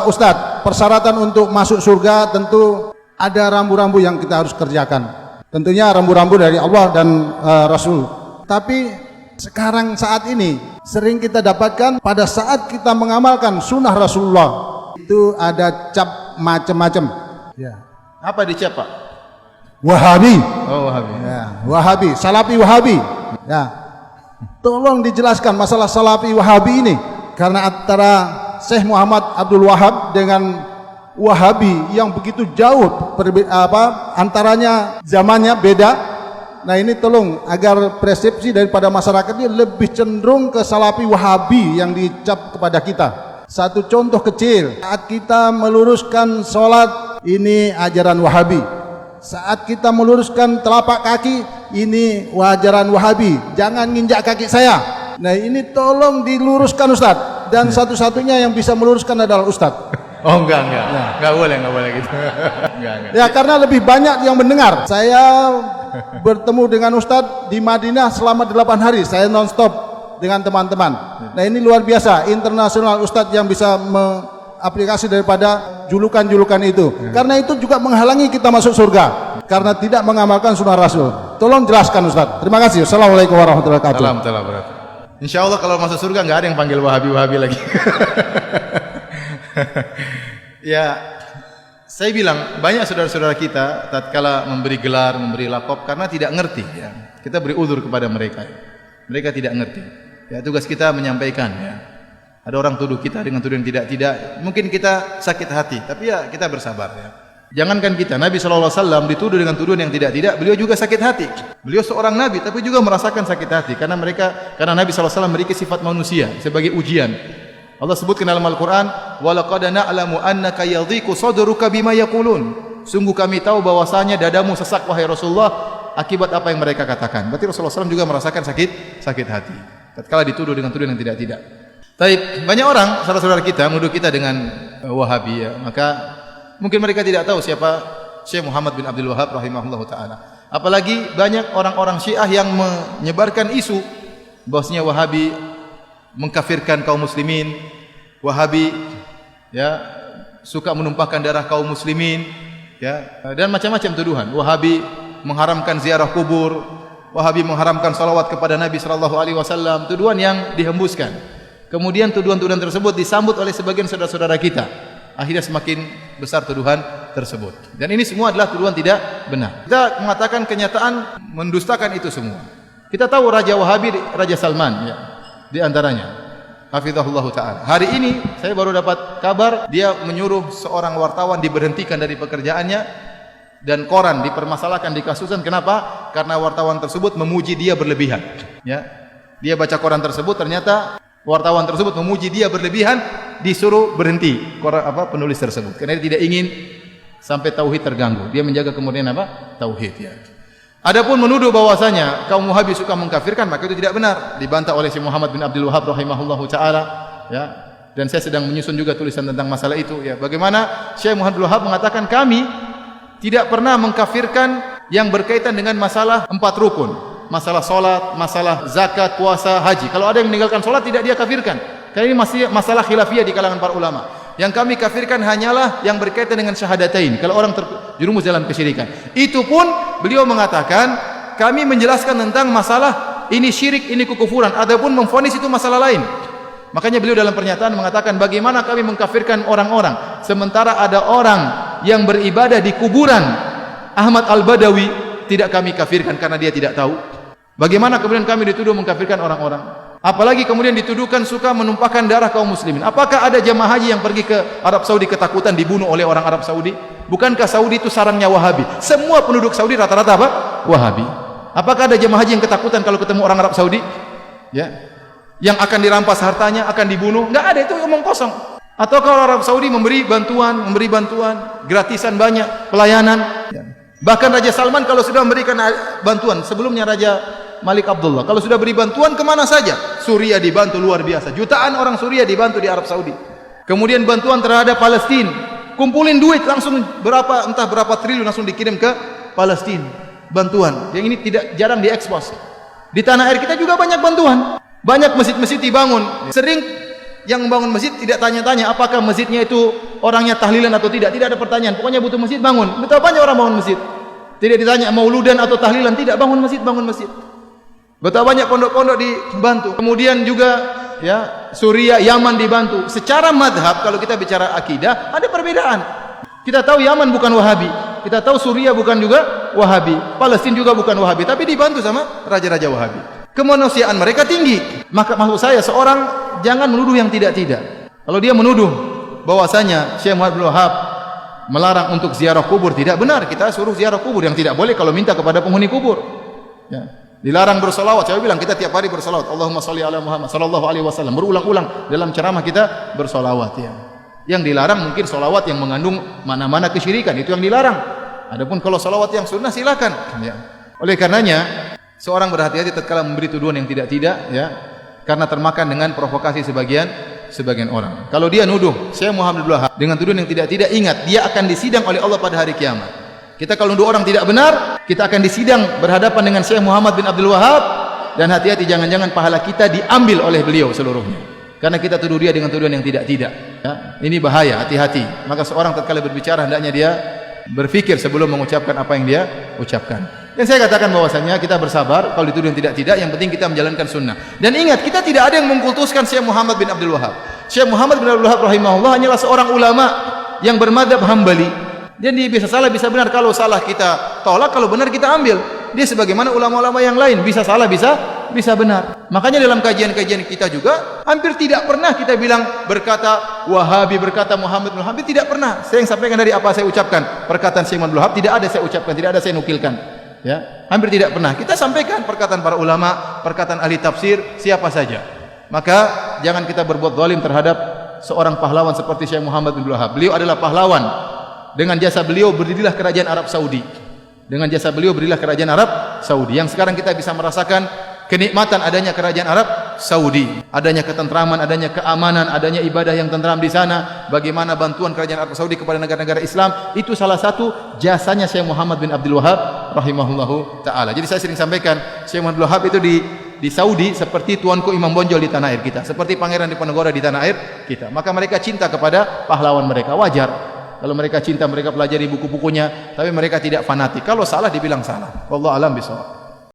Ustadz, persyaratan untuk masuk surga tentu ada rambu-rambu yang kita harus kerjakan. Tentunya rambu-rambu dari Allah dan Rasul. Tapi sekarang saat ini sering kita dapatkan pada saat kita mengamalkan sunnah Rasulullah itu ada cap macam-macam. Ya. Apa dicap, Pak? Wahabi. Oh, Wahabi. Ya, Wahabi, Salafi Wahabi. Ya. Tolong dijelaskan masalah Salafi Wahabi ini, karena antara Syekh Muhammad Abdul Wahab dengan Wahabi yang begitu jauh antaranya zamannya beda. Nah, ini tolong agar persepsi daripada masyarakat ini lebih cenderung ke Salafi Wahabi yang dicap kepada kita. Satu contoh kecil, saat kita meluruskan sholat, ini ajaran Wahabi. Saat kita meluruskan telapak kaki, ini ajaran Wahabi. Jangan nginjak kaki saya. Nah, ini tolong diluruskan, Ustadz. Dan satu-satunya yang bisa meluruskan adalah Ustadz. Oh, enggak. Enggak boleh gitu. Enggak. Ya, karena lebih banyak yang mendengar. Saya bertemu dengan Ustadz di Madinah selama 8 hari. Saya non-stop dengan teman-teman. Nah, ini luar biasa, internasional Ustadz yang bisa aplikasi daripada julukan-julukan itu. Karena itu juga menghalangi kita masuk surga, karena tidak mengamalkan sunnah Rasul. Tolong jelaskan, Ustadz. Terima kasih. Assalamualaikum warahmatullahi wabarakatuh. Assalamualaikum. Insya Allah kalau masuk surga nggak ada yang panggil Wahabi lagi. Ya, saya bilang banyak saudara-saudara kita tatkala memberi gelar, memberi lakop karena tidak ngerti. Ya, kita beri uzur kepada mereka. Mereka tidak ngerti. Ya, tugas kita menyampaikan. Ya, ada orang tuduh kita dengan tuduhan tidak. Mungkin kita sakit hati, tapi ya kita bersabar. Ya. Jangankan kita, Nabi SAW dituduh dengan tuduhan yang tidak. Beliau juga sakit hati. Beliau seorang Nabi, tapi juga merasakan sakit hati karena Nabi SAW memiliki sifat manusia sebagai ujian. Allah sebutkan dalam Al-Quran, وَلَقَدْ نَعْلَمُ أَنَّكَ يَضِيقُ صَدْرُكَ بِمَا يَقُولُونَ. Sungguh kami tahu bahwasanya dadamu sesak wahai Rasulullah akibat apa yang mereka katakan. Berarti Rasulullah SAW juga merasakan sakit hati tatkala dituduh dengan tuduhan yang tidak. Tapi banyak orang saudara-saudara kita menuduh kita dengan Wahabi, ya. Maka mungkin mereka tidak tahu siapa Syekh Muhammad bin Abdul Wahab rahimahullah ta'ala. Apalagi banyak orang-orang Syiah yang menyebarkan isu bahwasanya Wahabi mengkafirkan kaum muslimin, Wahabi ya suka menumpahkan darah kaum muslimin, ya, dan macam-macam tuduhan. Wahabi mengharamkan ziarah kubur, Wahabi mengharamkan salawat kepada Nabi sallallahu alaihi wasallam, tuduhan yang dihembuskan. Kemudian tuduhan-tuduhan tersebut disambut oleh sebagian saudara-saudara kita. Akhirnya semakin besar tuduhan tersebut. Dan ini semua adalah tuduhan tidak benar. Kita mengatakan kenyataan mendustakan itu semua. Kita tahu Raja Wahabi, Raja Salman, ya, di antaranya. Hafizahullah ta'ala. Hari ini saya baru dapat kabar dia menyuruh seorang wartawan diberhentikan dari pekerjaannya dan koran dipermasalahkan, dikasuskan. Kenapa? Karena wartawan tersebut memuji dia berlebihan. Ya, dia baca koran tersebut, ternyata wartawan tersebut memuji dia berlebihan, disuruh berhenti penulis tersebut karena dia tidak ingin sampai tauhid terganggu. Dia menjaga kemudian tauhid, ya. Adapun menuduh bahwasanya kaum Wahabi suka mengkafirkan, maka itu tidak benar. Dibantah oleh Syekh Muhammad bin Abdul Wahab rahimahullahu taala, ya. Dan saya sedang menyusun juga tulisan tentang masalah itu, ya. Bagaimana Syekh Muhammad bin Abdul Wahab mengatakan kami tidak pernah mengkafirkan yang berkaitan dengan masalah 4 rukun. Masalah salat, masalah zakat, puasa, haji. Kalau ada yang meninggalkan salat tidak dia kafirkan. Karena ini masih masalah khilafiyah di kalangan para ulama. Yang kami kafirkan hanyalah yang berkaitan dengan syahadatain. Kalau orang terjerumus dalam kesyirikan, itu pun beliau mengatakan kami menjelaskan tentang masalah ini syirik, ini kekufuran. Adapun memvonis itu masalah lain. Makanya beliau dalam pernyataan mengatakan bagaimana kami mengkafirkan orang-orang sementara ada orang yang beribadah di kuburan Ahmad Al-Badawi tidak kami kafirkan karena dia tidak tahu. Bagaimana kemudian kami dituduh mengkafirkan orang-orang? Apalagi kemudian dituduhkan suka menumpahkan darah kaum muslimin. Apakah ada jemaah haji yang pergi ke Arab Saudi ketakutan dibunuh oleh orang Arab Saudi? Bukankah Saudi itu sarangnya Wahabi? Semua penduduk Saudi rata-rata apa? Wahabi. Apakah ada jemaah haji yang ketakutan kalau ketemu orang Arab Saudi? Ya, yang akan dirampas hartanya, akan dibunuh? Enggak ada, itu omong kosong. Atau kalau Arab Saudi memberi bantuan gratisan banyak, pelayanan. Ya. Bahkan Raja Salman kalau sudah memberikan bantuan, sebelumnya Raja Malik Abdullah, kalau sudah beri bantuan kemana saja? Suriah dibantu luar biasa. Jutaan orang Suriah dibantu di Arab Saudi. Kemudian bantuan terhadap Palestina. Kumpulin duit langsung entah berapa triliun langsung dikirim ke Palestina. Bantuan. Yang ini jarang diekspos. Di tanah air kita juga banyak bantuan. Banyak masjid-masjid dibangun. Sering yang membangun masjid tidak tanya-tanya apakah masjidnya itu orangnya tahlilan atau tidak. Tidak ada pertanyaan. Pokoknya butuh masjid, bangun. Betapa banyak orang bangun masjid. Tidak ditanya mauludan atau tahlilan, tidak, bangun masjid, bangun masjid. Betapa banyak pondok-pondok dibantu. Kemudian juga ya, Suriah, Yaman dibantu. Secara madhab kalau kita bicara akidah ada perbedaan. Kita tahu Yaman bukan Wahabi, kita tahu Suriah bukan juga Wahabi, Palestina juga bukan Wahabi, tapi dibantu sama raja-raja Wahabi. Kemanusiaan mereka tinggi. Maka maksud saya, seorang jangan menuduh yang tidak-tidak. Kalau dia menuduh bahwasanya Syekh Muhammad bin Wahab melarang untuk ziarah kubur, tidak benar. Kita suruh ziarah kubur. Yang tidak boleh kalau minta kepada penghuni kubur. Ya. Dilarang bersolawat. Saya bilang kita tiap hari bersolawat. Allahumma sholli ala Muhammad sallallahu alaihi wasallam. Berulang-ulang dalam ceramah kita bersolawat. Ya. Yang dilarang mungkin solawat yang mengandung mana-mana kesyirikan, itu yang dilarang. Adapun kalau solawat yang sunnah silakan. Ya. Oleh karenanya seorang berhati-hati tatkala memberi tuduhan yang tidak-tidak, ya, karena termakan dengan provokasi sebagian orang. Kalau dia nuduh Syekh Muhammad bin Wahab dengan tuduhan yang tidak-tidak, ingat dia akan disidang oleh Allah pada hari kiamat. Kita kalau nuduh orang tidak benar, kita akan disidang berhadapan dengan Syekh Muhammad bin Abdul Wahab, dan hati-hati jangan-jangan pahala kita diambil oleh beliau seluruhnya. Karena kita tuduh dia dengan tuduhan yang tidak-tidak. Ya, ini bahaya, hati-hati. Maka seorang tatkala berbicara hendaknya dia berfikir sebelum mengucapkan apa yang dia ucapkan. Dan saya katakan bahwasanya kita bersabar kalau dituduh yang tidak-tidak, yang penting kita menjalankan sunnah. Dan ingat, kita tidak ada yang mengkultuskan Syekh Muhammad bin Abdul Wahab. Syekh Muhammad bin Abdul Wahab rahimahullah hanyalah seorang ulama yang bermadzhab Hambali. Jadi bisa salah bisa benar. Kalau salah kita tolak, kalau benar kita ambil. Dia sebagaimana ulama-ulama yang lain, bisa salah bisa benar. Makanya dalam kajian-kajian kita juga hampir tidak pernah kita bilang berkata Wahabi, berkata Muhammad bin Wahab, tidak pernah. Saya yang sampaikan dari apa saya ucapkan. Perkataan Syekh Muhammad bin Wahab tidak ada saya ucapkan, tidak ada saya nukilkan. Ya, hampir tidak pernah. Kita sampaikan perkataan para ulama, perkataan ahli tafsir, siapa saja. Maka jangan kita berbuat zalim terhadap seorang pahlawan seperti Syekh Muhammad bin Wahab. Beliau adalah pahlawan. Dengan jasa beliau berdirilah kerajaan Arab Saudi. Dengan jasa beliau berdirilah kerajaan Arab Saudi. Yang sekarang kita bisa merasakan kenikmatan adanya kerajaan Arab Saudi, adanya ketentraman, adanya keamanan, adanya ibadah yang tentram di sana. Bagaimana bantuan kerajaan Arab Saudi kepada negara-negara Islam, itu salah satu jasanya Syekh Muhammad bin Abdul Wahab rahimahullahu taala. Jadi saya sering sampaikan, Syekh Muhammad bin Wahab itu di Saudi seperti tuanku Imam Bonjol di tanah air kita, seperti Pangeran Diponegoro di tanah air kita. Maka mereka cinta kepada pahlawan mereka, wajar. Kalau mereka cinta, mereka pelajari buku-bukunya, tapi mereka tidak fanatik. Kalau salah dibilang salah. Wallahu a'lam bishawab.